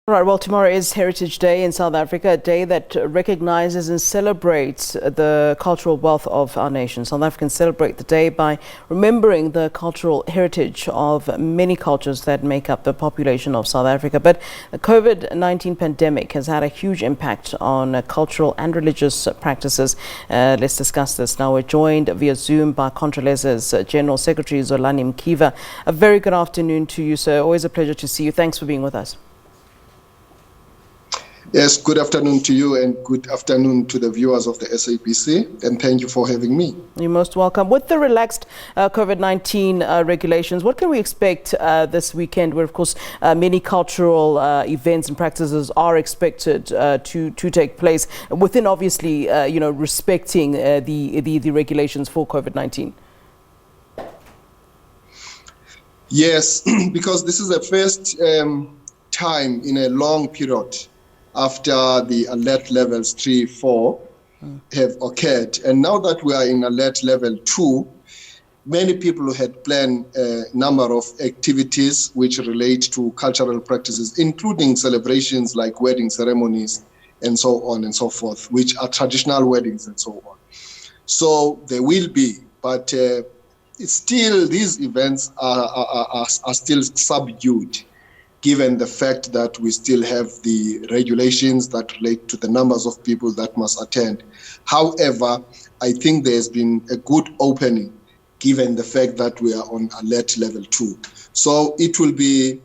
All right, well, tomorrow is Heritage Day in South Africa, a day that recognizes and celebrates the cultural wealth of our nation. South Africans celebrate the day by remembering the cultural heritage of many cultures that make up the population of South Africa. But the COVID-19 pandemic has had a huge impact on cultural and religious practices. Let's discuss this now. We're joined via Zoom by Contralesa's General Secretary, Zolani Mkiva. A very good afternoon to you, sir. Always a pleasure to see you. Thanks for being with us. Yes, good afternoon to you and good afternoon to the viewers of the SABC, and thank you for having me. You're most welcome. With the relaxed COVID-19 regulations, what can we expect this weekend where, of course, many cultural events and practices are expected to take place within, obviously, respecting the regulations for COVID-19? Yes, because this is the first time in a long period after the alert levels 3, 4 have occurred. And now that we are in alert level 2, many people had planned a number of activities which relate to cultural practices, including celebrations like wedding ceremonies and so on and so forth, which are traditional weddings and so on. So there will be, but it's still, these events are still subdued, given the fact that we still have the regulations that relate to the numbers of people that must attend. However, I think there's been a good opening, given the fact that we are on alert level 2. So it will be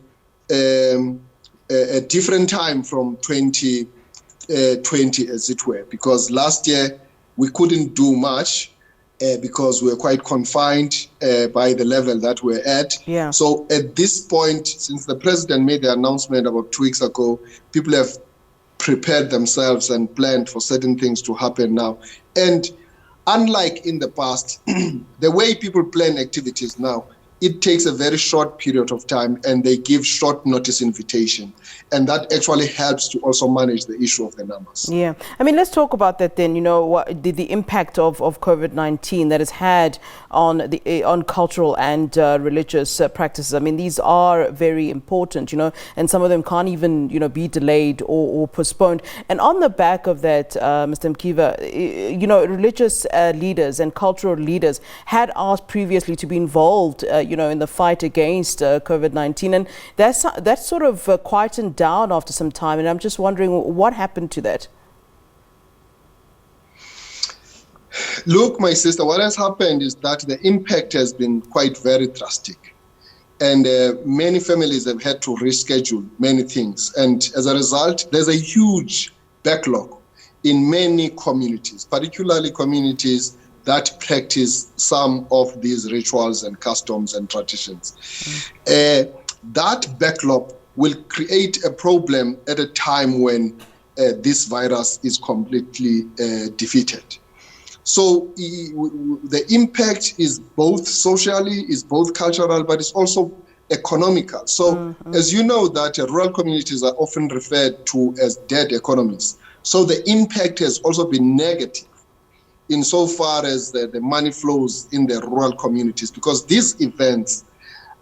a different time from 2020, as it were, because last year we couldn't do much because we're quite confined by the level that we're at. Yeah. So at this point, since the president made the announcement about 2 weeks ago, people have prepared themselves and planned for certain things to happen now. And unlike in the past, the way people plan activities now, it takes a very short period of time and they give short notice invitation. And that actually helps to also manage the issue of the numbers. Yeah. I mean, let's talk about that then, what the impact of COVID-19 that has had on cultural and religious practices. I mean, these are very important, and some of them can't even, be delayed or postponed. And on the back of that, Mr. Mkiva, religious leaders and cultural leaders had asked previously to be involved, in the fight against COVID-19. And that's sort of quietened down after some time. And I'm just wondering what happened to that. Look, my sister, what has happened is that the impact has been quite very drastic. And many families have had to reschedule many things. And as a result, there's a huge backlog in many communities, particularly communities that practice some of these rituals and customs and traditions. That backlog will create a problem at a time when this virus is completely defeated. So the impact is both socially, is both cultural, but it's also economical. So as you know, that rural communities are often referred to as dead economies. So the impact has also been negative insofar as the money flows in the rural communities, because these events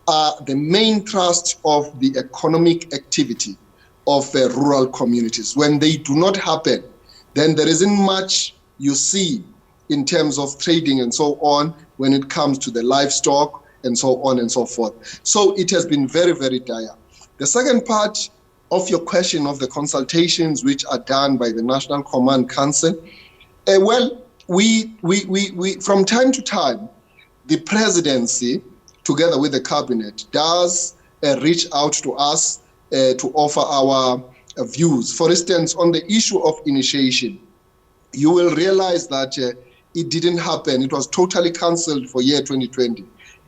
are the main thrust of the economic activity of rural communities. When they do not happen, then there isn't much you see in terms of trading and so on when it comes to the livestock and so on and so forth. So it has been very, very dire. The second part of your question of the consultations which are done by the National Command Council, we from time to time, the presidency, together with the cabinet, does reach out to us to offer our views. For instance, on the issue of initiation, you will realize that it didn't happen. It was totally cancelled for year 2020.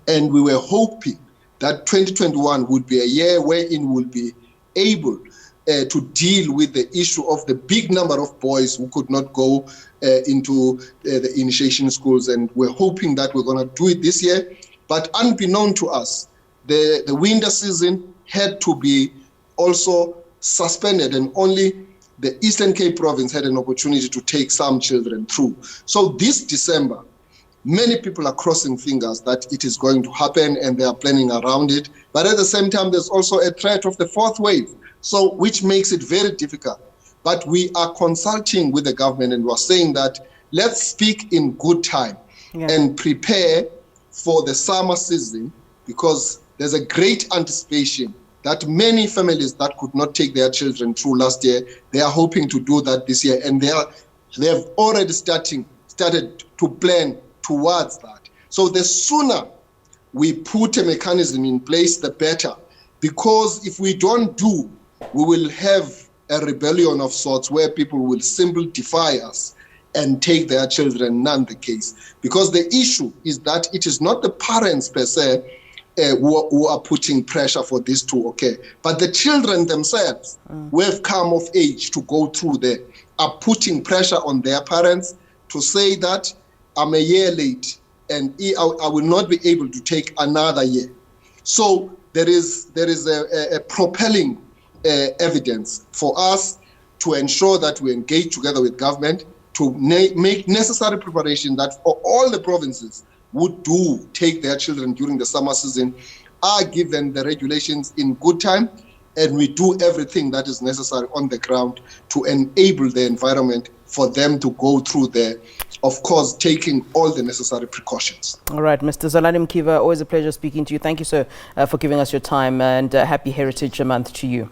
And we were hoping that 2021 would be a year wherein we'll be able to deal with the issue of the big number of boys who could not go into the initiation schools. And we're hoping that we're going to do it this year. But unbeknown to us, the winter season had to be also suspended, and only the Eastern Cape province had an opportunity to take some children through. So this December, Many people are crossing fingers that it is going to happen and they are planning around it. But at the same time, there's also a threat of the fourth wave, so which makes it very difficult. But we are consulting with the government and we're saying that let's speak in good time and prepare for the summer season, because there's a great anticipation that many families that could not take their children through last year, they are hoping to do that this year, and they have already started to plan towards that. So the sooner we put a mechanism in place, the better, because if we don't do, we will have a rebellion of sorts where people will simply defy us and take their children, none the case. Because the issue is that it is not the parents per se who are putting pressure for this to occur, but the children themselves who have come of age to go through there are putting pressure on their parents to say that I'm a year late and I will not be able to take another year. So there is a propelling evidence for us to ensure that we engage together with government to make necessary preparation that all the provinces would do take their children during the summer season, are given the regulations in good time, and we do everything that is necessary on the ground to enable the environment for them to go through there, of course, taking all the necessary precautions. All right, Mr. Zolani Mkiva, always a pleasure speaking to you. Thank you, sir, for giving us your time, and happy Heritage Month to you.